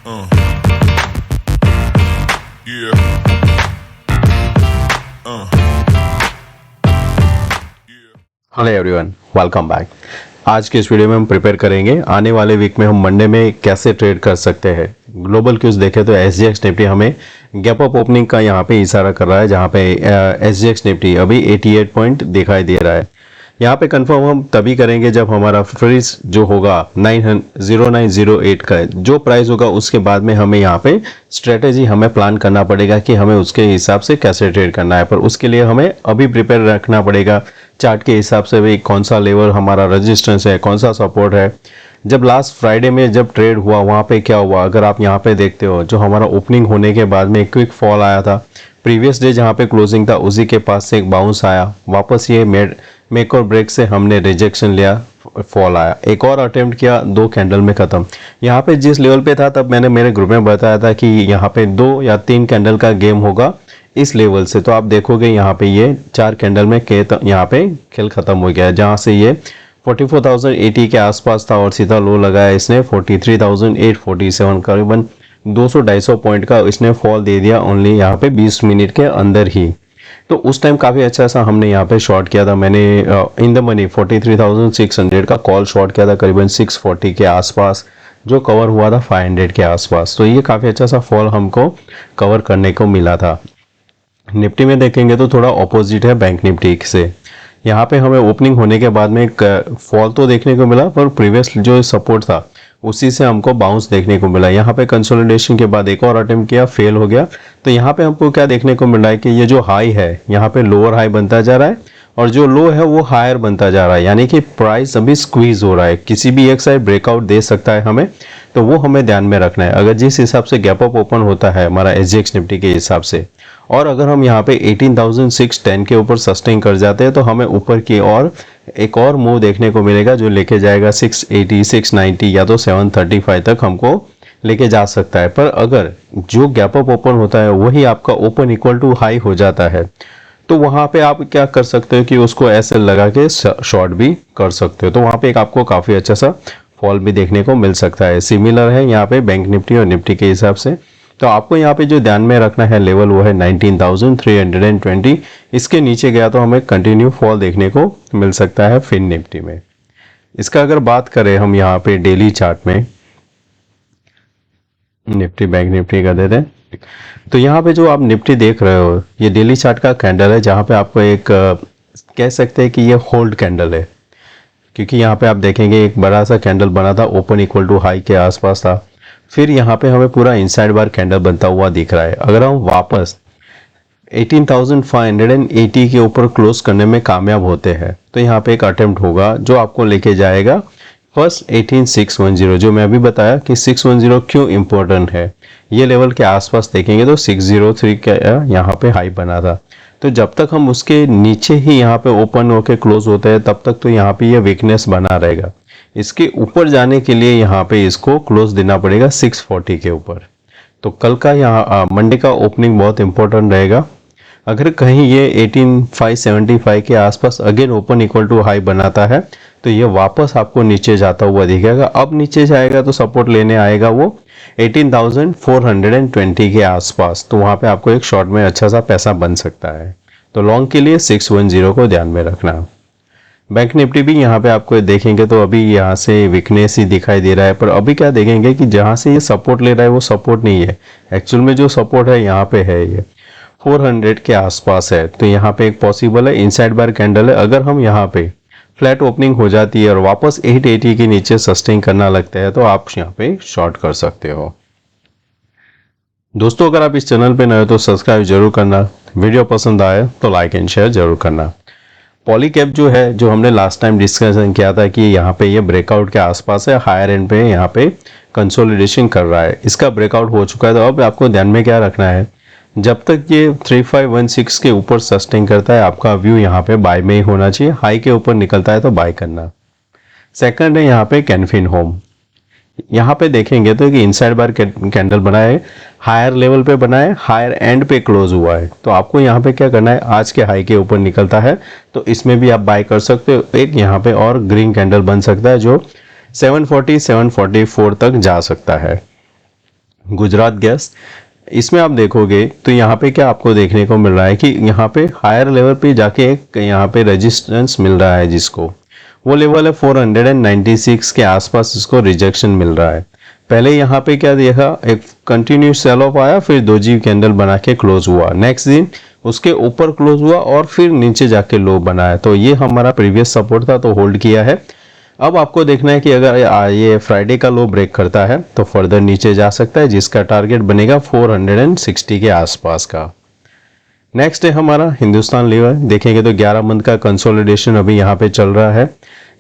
Uh, yeah. Hello everyone, welcome back. आज के इस वीडियो में हम प्रिपेयर करेंगे आने वाले वीक में हम मंडे में कैसे ट्रेड कर सकते हैं। ग्लोबल क्यूज देखें तो SGX निफ्टी हमें गैप अप ओपनिंग का यहाँ पे इशारा कर रहा है, जहाँ पे SGX निफ्टी अभी 88 पॉइंट दिखाई दे रहा है। यहाँ पे कंफर्म हम तभी करेंगे जब हमारा फ्रीज जो होगा 0908 का जो प्राइस होगा, उसके बाद में हमें यहाँ पे स्ट्रेटेजी हमें प्लान करना पड़ेगा कि हमें उसके हिसाब से कैसे ट्रेड करना है। पर उसके लिए हमें अभी प्रिपेयर रखना पड़ेगा चार्ट के हिसाब से भी, कौन सा लेवल हमारा रेजिस्टेंस है, कौन सा सपोर्ट है। जब लास्ट फ्राइडे में जब ट्रेड हुआ वहाँ पे क्या हुआ, अगर आप यहाँ पे देखते हो, जो हमारा ओपनिंग होने के बाद में एक क्विक फॉल आया था। प्रीवियस डे जहाँ पे क्लोजिंग था उसी के पास से एक बाउंस आया, वापस ये मेक और ब्रेक से हमने रिजेक्शन लिया, फॉल आया, एक और अटेम्प्ट किया, 2 कैंडल में खत्म। यहाँ पे जिस लेवल पे था तब मैंने मेरे ग्रुप में बताया था कि यहाँ पे 2 या 3 कैंडल का गेम होगा इस लेवल से। तो आप देखोगे यहाँ पे ये 4 कैंडल में यहाँ पे खेल खत्म हो गया, जहाँ से ये 44,080 के आसपास था और सीधा लो लगाया इसने 43,847, करीबन 200-250 पॉइंट का इसने फॉल दे दिया ओनली यहाँ पे 20 मिनट के अंदर ही। तो उस टाइम काफ़ी अच्छा सा हमने यहाँ पे शॉर्ट किया था। मैंने इन द मनी 43,600 का कॉल शॉर्ट किया था, करीबन 640 के आसपास, जो कवर हुआ था 500 के आसपास। तो ये काफ़ी अच्छा सा फॉल हमको कवर करने को मिला था। निफ्टी में देखेंगे तो थोड़ा ऑपोजिट है बैंक निफ्टी से। यहाँ पे हमें ओपनिंग होने के बाद में एक फॉल तो देखने को मिला, पर प्रीवियस जो सपोर्ट था उसी से हमको बाउंस देखने को मिला। यहाँ पे कंसोलिडेशन के बाद एक और अटेम्प्ट किया, फेल हो गया। तो यहाँ पे हमको क्या देखने को मिल रहा है कि ये जो हाई है यहाँ पे लोअर हाई बनता जा रहा है और जो लो है वो हायर बनता जा रहा है, यानी कि प्राइस अभी स्क्वीज हो रहा है। किसी भी एक साइड ब्रेकआउट दे सकता है हमें, तो वो हमें ध्यान में रखना है। अगर जिस हिसाब से गैप अप ओपन होता है हमारा SGX निफ्टी के हिसाब से, और अगर हम यहाँ पे 18,610 के ऊपर सस्टेन कर जाते हैं तो हमें ऊपर की और एक और मूव देखने को मिलेगा जो लेके जाएगा 680, 690 या तो 735 तक हमको लेके जा सकता है। पर अगर जो गैप अप ओपन होता है वही आपका ओपन इक्वल टू हाई हो जाता है, तो वहाँ पे आप क्या कर सकते हो कि उसको SL लगा के शॉर्ट भी कर सकते हो। तो वहाँ पे एक आपको काफ़ी अच्छा सा फॉल भी देखने को मिल सकता है। सिमिलर है यहाँ पे बैंक निफ्टी और निफ्टी के हिसाब से। तो आपको यहाँ पे जो ध्यान में रखना है लेवल वो है 19,320। इसके नीचे गया तो हमें कंटिन्यू फॉल देखने को मिल सकता है फिन निफ्टी में। इसका अगर बात करें हम यहाँ पे डेली चार्ट में, निफ्टी बैंक निफ्टी का देते हैं, तो यहाँ पे जो आप निफ्टी देख रहे हो ये डेली चार्ट का कैंडल है, जहाँ पे आपको एक कह सकते हैं कि ये होल्ड कैंडल है, क्योंकि यहाँ पे आप देखेंगे एक बड़ा सा कैंडल बना था, ओपन इक्वल टू हाई के आसपास था। फिर यहाँ पे हमें पूरा इनसाइड बार कैंडल बनता हुआ दिख रहा है। अगर हम वापस 18,580 के ऊपर क्लोज करने में कामयाब होते हैं तो यहाँ पे एक अटेम्प्ट होगा जो आपको लेके जाएगा फर्स्ट 18,610, जो मैं अभी बताया कि 610 क्यों इम्पोर्टेंट है। ये लेवल के आसपास देखेंगे तो 603 का यहाँ पे हाई बना था। तो जब तक हम उसके नीचे ही यहाँ पे ओपन होके क्लोज होते हैं तब तक तो यहाँ पे ये वीकनेस बना रहेगा। इसके ऊपर जाने के लिए यहाँ पे इसको क्लोज देना पड़ेगा 640 के ऊपर। तो कल का यहाँ मंडे का ओपनिंग बहुत इंपॉर्टेंट रहेगा। अगर कहीं ये 18,575 के आसपास again open equal to high बनाता है तो ये वापस आपको नीचे जाता हुआ दिखेगा। अब नीचे जाएगा तो सपोर्ट लेने आएगा वो 18,420 के आसपास। तो वहाँ पे आपको एक शॉर्ट में अच्छा सा पैसा बन सकता है। तो लॉन्ग के लिए 610 को ध्यान में रखना। बैंक निफ्टी भी यहाँ पे आपको देखेंगे तो अभी यहाँ से वीकनेस ही दिखाई दे रहा है। पर अभी क्या देखेंगे कि जहाँ से ये सपोर्ट ले रहा है वो सपोर्ट नहीं है, एक्चुअल में जो सपोर्ट है यहाँ पे है ये 400 के आसपास है। तो यहाँ पे एक पॉसिबल है इनसाइड बार कैंडल है। अगर हम यहाँ पे फ्लैट ओपनिंग हो जाती है और वापस 880 के नीचे सस्टेन करना लगता है तो आप यहाँ पे शॉर्ट कर सकते हो। दोस्तों, अगर आप इस चैनल पे नए हो तो सब्सक्राइब जरूर करना, वीडियो पसंद आए तो लाइक एंड शेयर जरूर करना। पॉलीकैप जो है, जो हमने लास्ट टाइम डिस्कशन किया था कि यहाँ पे ये ब्रेकआउट के आसपास है, हायर एंड पे यहाँ पे कंसोलिडेशन कर रहा है, इसका ब्रेकआउट हो चुका है। तो अब आपको ध्यान में क्या रखना है, जब तक ये 3516 के ऊपर सस्टेन करता है आपका व्यू यहाँ पे बाय में ही होना चाहिए। हाई के ऊपर निकलता है तो बाय करना। सेकंड है यहाँ पे कैनफिन होम, यहाँ पे देखेंगे तो कि इनसाइड बार कैंडल बना है, हायर लेवल पे बना है, हायर एंड पे क्लोज हुआ है। तो आपको यहाँ पे क्या करना है, आज के हाई के ऊपर निकलता है तो इसमें भी आप बाय कर सकते हो। एक यहाँ पे और ग्रीन कैंडल बन सकता है जो 740, 744 तक जा सकता है। गुजरात गैस, इसमें आप देखोगे तो यहाँ पे क्या आपको देखने को मिल रहा है कि यहाँ पे हायर लेवल पे जाके एक यहाँ पे रेजिस्टेंस मिल रहा है, जिसको वो लेवल है 496 के आसपास, इसको रिजेक्शन मिल रहा है। पहले यहाँ पे क्या देखा, एक कंटिन्यूस सेल ऑफ आया, फिर दोजी कैंडल बना के क्लोज हुआ, नेक्स्ट दिन उसके ऊपर क्लोज हुआ और फिर नीचे जाके लो बनाया। तो ये हमारा प्रीवियस सपोर्ट था, तो होल्ड किया है। अब आपको देखना है कि अगर ये फ्राइडे का लो ब्रेक करता है तो फर्दर नीचे जा सकता है, जिसका टारगेट बनेगा 460 के आसपास का। नेक्स्ट है हमारा हिंदुस्तान लीवर। देखेंगे तो 11 मंथ का कंसोलिडेशन अभी यहाँ पे चल रहा है।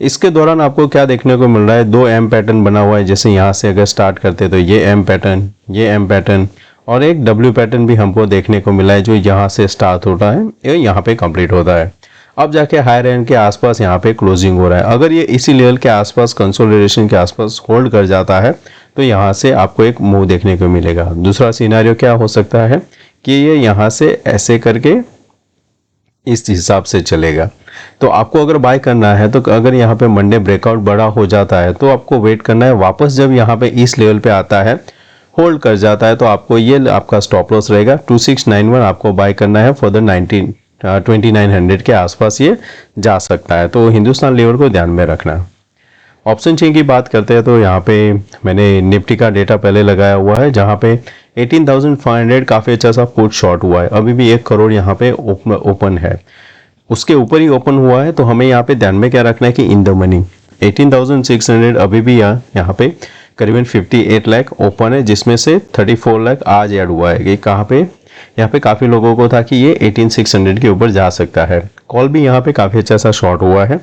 इसके दौरान आपको क्या देखने को मिल रहा है, दो एम पैटर्न बना हुआ है। जैसे यहाँ से अगर स्टार्ट करते तो ये एम पैटर्न, ये एम पैटर्न और एक डब्ल्यू पैटर्न भी हमको देखने को मिला है, जो यहाँ से स्टार्ट होता है, ये यहाँ पे कंप्लीट होता है। अब जाके हायर एंड के आसपास यहाँ पे क्लोजिंग हो रहा है। अगर ये इसी लेवल के आसपास कंसोलिडेशन के आसपास होल्ड कर जाता है तो यहाँ से आपको एक मूव देखने को मिलेगा। दूसरा सिनेरियो क्या हो सकता है कि ये यहाँ से ऐसे करके इस हिसाब से चलेगा। तो आपको अगर बाय करना है तो अगर यहाँ पे मंडे ब्रेकआउट बड़ा हो जाता है तो आपको वेट करना है, वापस जब यहाँ पे इस लेवल पे आता है, होल्ड कर जाता है, तो आपको ये आपका स्टॉप लॉस रहेगा 2691। आपको बाय करना है फॉर द 2900 के आसपास ये जा सकता है। तो हिंदुस्तान लीवर को ध्यान में रखना। ऑप्शन चेन की बात करते हैं तो यहाँ पे मैंने निफ्टी का डेटा पहले लगाया हुआ है, जहाँ पे 18,500 काफ़ी अच्छा सा पुट शॉर्ट हुआ है। अभी भी 1 करोड़ यहाँ पे ओपन है, उसके ऊपर ही ओपन हुआ है। तो हमें यहाँ पे ध्यान में क्या रखना है कि इन द मनी 18,600 अभी भी यहाँ पे करीबन 58 लाख ओपन है, जिसमें से 34 लाख आज ऐड हुआ है। कि कहाँ पे, यहाँ पे काफ़ी लोगों को था कि ये 18,600 के ऊपर जा सकता है। कॉल भी यहाँ पे काफ़ी अच्छा सा शॉर्ट हुआ है,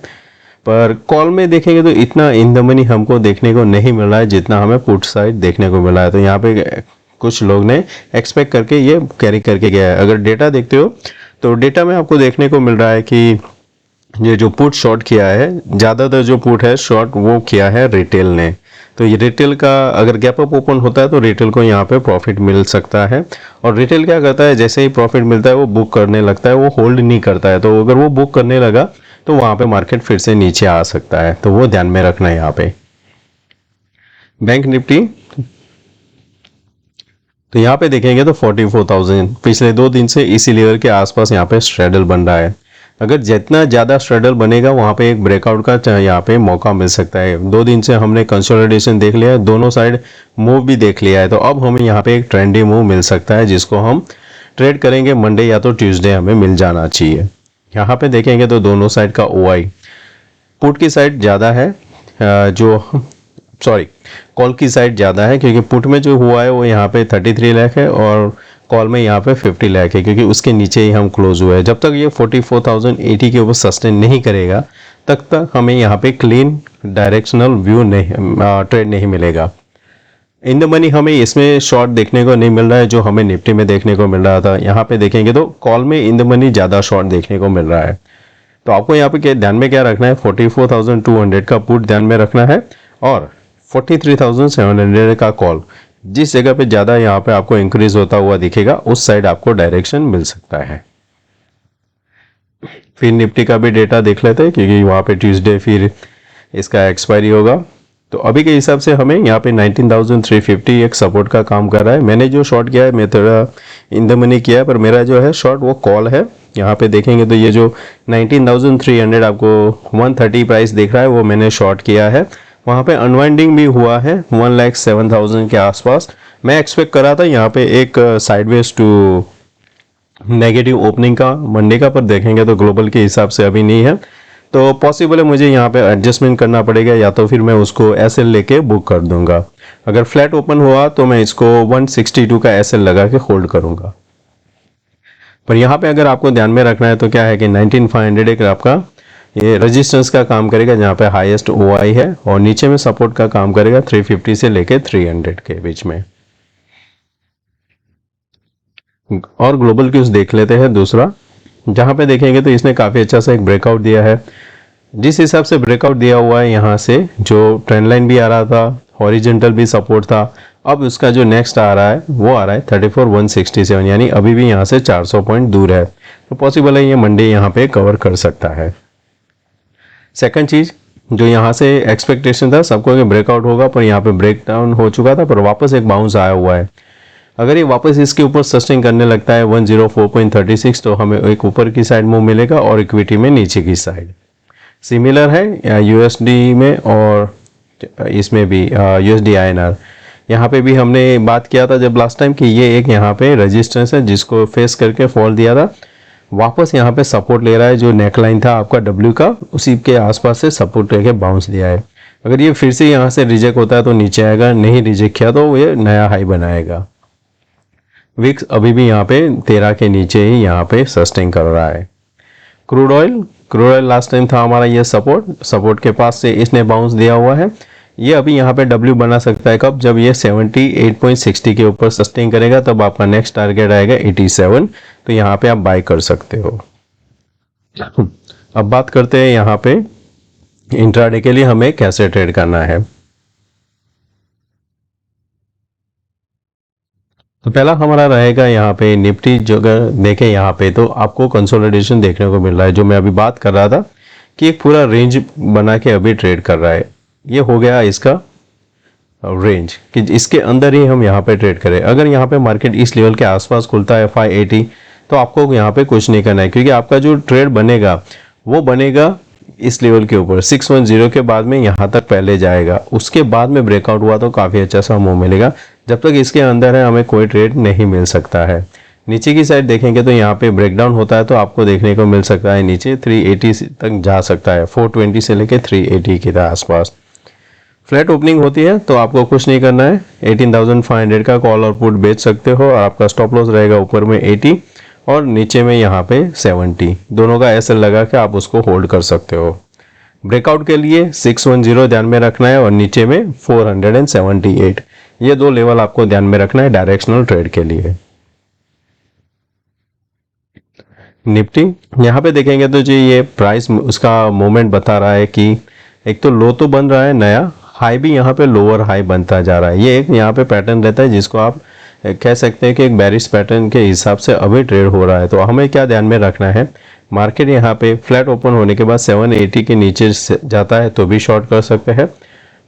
पर कॉल में देखेंगे तो इतना इन द मनी हमको देखने को नहीं मिल रहा है जितना हमें पुट साइड देखने को मिला है। तो यहाँ पे कुछ लोग ने एक्सपेक्ट करके ये कैरी करके गया है। अगर डेटा देखते हो तो डेटा में आपको देखने को मिल रहा है कि ये जो पुट शॉर्ट किया है, ज़्यादातर जो पुट है शॉर्ट वो किया है रिटेल ने। तो ये रिटेल का अगर गैप अप ओपन होता है तो रिटेल को यहाँ पे प्रॉफिट मिल सकता है। और रिटेल क्या करता है, जैसे ही प्रॉफिट मिलता है वो बुक करने लगता है, वो होल्ड नहीं करता है। तो अगर वो बुक करने लगा तो वहाँ पे मार्केट फिर से नीचे आ सकता है, तो वो ध्यान में रखना है यहाँ पे। बैंक निफ्टी तो यहाँ पे देखेंगे तो 44,000 पिछले 2 दिन से इसी लेवल के आसपास यहाँ पे स्ट्रेडल बन रहा है। अगर जितना ज़्यादा स्ट्रेडल बनेगा वहाँ पे एक ब्रेकआउट का यहाँ पे मौका मिल सकता है। 2 दिन से हमने कंसोलिडेशन देख लिया है, दोनों साइड मूव भी देख लिया है। तो अब हमें यहाँ पे एक ट्रेंडी मूव मिल सकता है, जिसको हम ट्रेड करेंगे मंडे या तो ट्यूसडे हमें मिल जाना चाहिए। यहाँ पे देखेंगे तो दोनों साइड का ओआई पुट की साइड ज़्यादा है, कॉल की साइड ज़्यादा है, क्योंकि पुट में जो हुआ है वो यहाँ पे 33 लाख है और कॉल में यहाँ पे 50 लाख है, क्योंकि उसके नीचे ही हम क्लोज हुए हैं। जब तक ये 44,080 के ऊपर सस्टेन नहीं करेगा तक हमें यहाँ पे क्लीन डायरेक्शनल व्यू नहीं ट्रेड नहीं मिलेगा। इन द मनी हमें इसमें शॉर्ट देखने को नहीं मिल रहा है जो हमें निफ्टी में देखने को मिल रहा था। यहाँ पे देखेंगे तो कॉल में इन द मनी ज़्यादा शॉर्ट देखने को मिल रहा है। तो आपको यहाँ पे ध्यान में क्या रखना है, 44,200 का पुट ध्यान में रखना है और 43,700 का कॉल। जिस जगह पे ज़्यादा यहाँ पे आपको इंक्रीज होता हुआ दिखेगा उस साइड आपको डायरेक्शन मिल सकता है। फिर निफ्टी का भी डेटा देख लेते हैं, क्योंकि वहाँ पे ट्यूसडे फिर इसका एक्सपायरी होगा। तो अभी के हिसाब से हमें यहाँ पे 19,350 एक सपोर्ट का काम कर रहा है। मैंने जो शॉर्ट किया है मैं थोड़ा इन द मनी किया है, पर मेरा जो है शॉर्ट वो कॉल है। यहाँ पे देखेंगे तो ये जो 19,300 आपको 130 प्राइस दिख रहा है वो मैंने शॉर्ट किया है। वहाँ पे अनवाइंडिंग भी हुआ है 1,07,000 के आसपास। मैं एक्सपेक्ट कर रहा था यहाँ पे एक साइडवेज टू नेगेटिव ओपनिंग का मंडे का, पर देखेंगे तो ग्लोबल के हिसाब से अभी नहीं है। तो पॉसिबल है मुझे यहाँ पे एडजस्टमेंट करना पड़ेगा, या तो फिर मैं उसको एसएल लेके बुक कर दूंगा। अगर फ्लैट ओपन हुआ तो मैं इसको 162 का एसएल लगा के होल्ड करूंगा। पर यहाँ पे अगर आपको ध्यान में रखना है तो क्या है कि 19,500 एक आपका ये रेजिस्टेंस का काम करेगा, जहाँ पे हाईएस्ट ओआई है, और नीचे में सपोर्ट का काम करेगा 350 से लेके 300 के बीच में। और ग्लोबल क्यूज देख लेते हैं दूसरा, जहाँ पे देखेंगे तो इसने काफ़ी अच्छा सा एक ब्रेकआउट दिया है। जिस हिसाब से ब्रेकआउट दिया हुआ है यहाँ से जो ट्रेंड लाइन भी आ रहा था, हॉरिजेंटल भी सपोर्ट था, अब उसका जो नेक्स्ट आ रहा है वो आ रहा है 34,167, यानी अभी भी यहाँ से 400 पॉइंट दूर है। तो पॉसिबल है ये मंडे यहाँ पे कवर कर सकता है। सेकंड चीज़, जो यहाँ से एक्सपेक्टेशन था सबको कि ब्रेकआउट होगा, पर यहाँ पे ब्रेक डाउन हो चुका था, पर वापस एक बाउंस आया हुआ है। अगर ये वापस इसके ऊपर सस्टेन करने लगता है 104.36 तो हमें एक ऊपर की साइड मूव मिलेगा और इक्विटी में नीचे की साइड। सिमिलर है यूएसडी में और इसमें भी यूएसडी आईएनआर। यहाँ पे भी हमने बात किया था जब लास्ट टाइम कि ये एक यहाँ पे रेजिस्टेंस है जिसको फेस करके फॉल दिया था, वापस यहाँ पे सपोर्ट ले रहा है। जो नेकलाइन था आपका डब्ल्यू का, उसी के आसपास से सपोर्ट लेके बाउंस दिया है। अगर ये फिर से यहाँ से रिजेक्ट होता है तो नीचे आएगा, नहीं रिजेक्ट किया तो ये नया हाई बनाएगा। विक्स अभी भी यहाँ पे 13 के नीचे ही यहाँ पे सस्टेन कर रहा है। क्रूड ऑयल लास्ट टाइम था हमारा ये सपोर्ट के पास से इसने बाउंस दिया हुआ है। ये अभी यहाँ पे डब्ल्यू बना सकता है कब, जब ये 78.60 के ऊपर सस्टेन करेगा, तब आपका नेक्स्ट टारगेट आएगा 87, तो यहाँ पे आप बाय कर सकते हो। अब बात करते हैं यहाँ पे इंट्राडे के लिए हमें कैसे ट्रेड करना है। तो पहला हमारा रहेगा यहाँ पे निफ्टी। जो अगर देखें यहाँ पे तो आपको कंसोलिडेशन देखने को मिल रहा है, जो मैं अभी बात कर रहा था कि एक पूरा रेंज बना के अभी ट्रेड कर रहा है। ये हो गया इसका रेंज कि इसके अंदर ही हम यहाँ पे ट्रेड करें। अगर यहाँ पे मार्केट इस लेवल के आसपास खुलता है 580 तो आपको यहाँ पे कुछ नहीं करना है, क्योंकि आपका जो ट्रेड बनेगा वो बनेगा इस लेवल के ऊपर 610 के बाद में यहाँ तक पहले जाएगा। उसके बाद में ब्रेकआउट हुआ तो काफ़ी अच्छा सा मूव मिलेगा। जब तक इसके अंदर है हमें कोई ट्रेड नहीं मिल सकता है। नीचे की साइड देखेंगे तो यहाँ पे ब्रेकडाउन होता है तो आपको देखने को मिल सकता है नीचे 380 तक जा सकता है, 420 से लेके 380 के आसपास। फ्लैट ओपनिंग होती है तो आपको कुछ नहीं करना है, 18,500 का कॉल और पुट बेच सकते हो और आपका स्टॉप लॉस रहेगा ऊपर में 80 और नीचे में यहाँ पे 70। दोनों का एसएल लगा के आप उसको होल्ड कर सकते हो। ब्रेकआउट के लिए 610 ध्यान में रखना है और नीचे में 478। ये दो लेवल आपको ध्यान में रखना है डायरेक्शनल ट्रेड के लिए। निफ्टी यहाँ पे देखेंगे तो जी ये प्राइस उसका मूवमेंट बता रहा है कि एक तो लो तो बन रहा है नया, हाई भी यहाँ पे लोअर हाई बनता जा रहा है। ये एक यहाँ पे पैटर्न रहता है जिसको आप कह सकते हैं कि एक बेरिश पैटर्न के हिसाब से अभी ट्रेड हो रहा है। तो हमें क्या ध्यान में रखना है, मार्केट यहाँ पे फ्लैट ओपन होने के बाद 780 के नीचे जाता है तो भी शॉर्ट कर सकते हैं।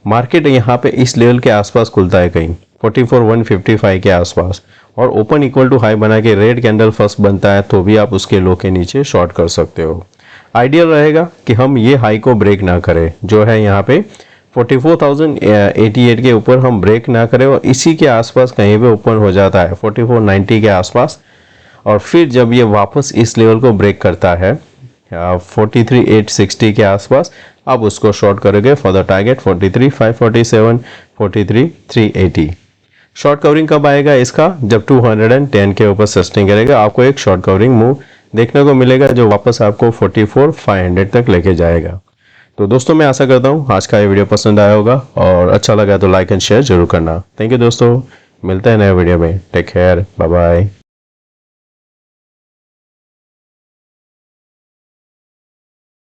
मार्केट यहाँ पे इस लेवल के आसपास खुलता है कहीं 44,155 के आसपास और ओपन इक्वल टू हाई बना के रेड कैंडल फर्स्ट बनता है तो भी आप उसके लो के नीचे शॉर्ट कर सकते हो। आइडियल रहेगा कि हम ये हाई को ब्रेक ना करें, जो है यहाँ पे 44,088 के ऊपर हम ब्रेक ना करें और इसी के आसपास कहीं पे ओपन हो जाता है 4490 के आसपास। और फिर जब ये वापस इस लेवल को ब्रेक करता है 43,860 के आसपास, अब उसको शॉर्ट करोगे for the target 43,547, 43,380। Short covering कब आएगा इसका, जब 210 के ऊपर सस्टेन करेगा आपको एक शॉर्ट कवरिंग मूव देखने को मिलेगा जो वापस आपको 44,500 तक लेके जाएगा। तो दोस्तों मैं आशा करता हूँ आज का ये वीडियो पसंद आया होगा और अच्छा लगा तो लाइक एंड शेयर जरूर करना। थैंक यू दोस्तों, मिलते हैं नए वीडियो में। Take care, bye bye.